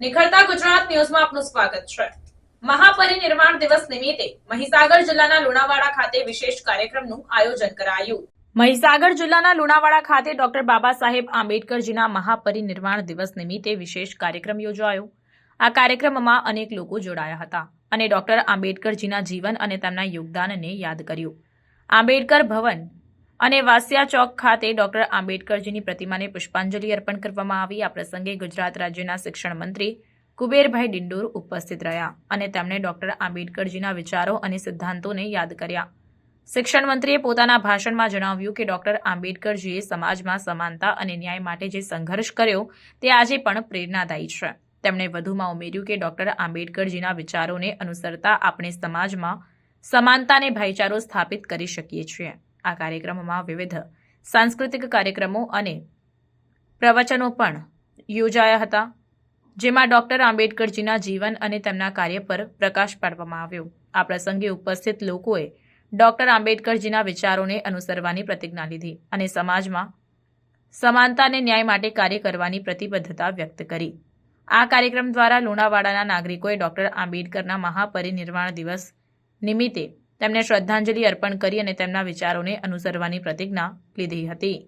નિખરતા ગુજરાત ન્યૂઝમાં આપનું સ્વાગત છે। મહાપરિનિર્વાણ દિવસ નિમિત્તે મહીસાગર જિલ્લાના લુણાવાડા ખાતે વિશેષ કાર્યક્રમનું આયોજન કરાયું। મહીસાગર જિલ્લાના લુણાવાડા ખાતે ડોક્ટર બાબા સાહેબ આંબેડકરજીના મહાપરિનિર્વાણ દિવસ નિમિત્તે વિશેષ કાર્યક્રમ યોજાયો। આ કાર્યક્રમમાં અનેક લોકો જોડાયા હતા અને ડોક્ટર આંબેડકરજીના જીવન અને તેમના યોગદાનને યાદ કર્યું। આંબેડકર ભવન અને વાસિયા ચોક ખાતે ડોક્ટર આંબેડકરજીની પ્રતિમાને પુષ્પાંજલિ અર્પણ કરવામાં આવી। આ પ્રસંગે ગુજરાત રાજ્યના શિક્ષણ મંત્રી કુબેરભાઈ ડિંડોર ઉપસ્થિત રહ્યા અને તેમણે ડોક્ટર આંબેડકરજીના વિચારો અને સિદ્ધાંતોને યાદ કર્યા। શિક્ષણ મંત્રીએ પોતાના ભાષણમાં જણાવ્યું કે ડોક્ટર આંબેડકરજીએ સમાજમાં સમાનતા અને ન્યાય માટે જે સંઘર્ષ કર્યો તે આજે પણ પ્રેરણાદાયી છે। તેમણે વધુમાં ઉમેર્યું કે ડોક્ટર આંબેડકરજીના વિચારોને અનુસરતા આપણે સમાજમાં સમાનતા અને ભાઈચારો સ્થાપિત કરી શકીએ છીએ। આ કાર્યક્રમમાં વિવિધ સાંસ્કૃતિક કાર્યક્રમો અને પ્રવચનો પણ યોજાયા હતા, જેમાં ડોક્ટર આંબેડકરજીના જીવન અને તેમના કાર્ય પર પ્રકાશ પાડવામાં આવ્યો। આ પ્રસંગે ઉપસ્થિત લોકોએ ડોક્ટર આંબેડકરજીના વિચારોને અનુસરવાની પ્રતિજ્ઞા લીધી અને સમાજમાં સમાનતા અને ન્યાય માટે કાર્ય કરવાની પ્રતિબદ્ધતા વ્યક્ત કરી। આ કાર્યક્રમ દ્વારા લુણાવાડાના નાગરિકોએ ડોક્ટર આંબેડકરના મહાપરિનિર્વાણ દિવસ નિમિત્તે તેમને શ્રદ્ધાંજલિ અર્પણ કરી અને તેમના વિચારોને અનુસરવાની પ્રતિજ્ઞા લીધી હતી।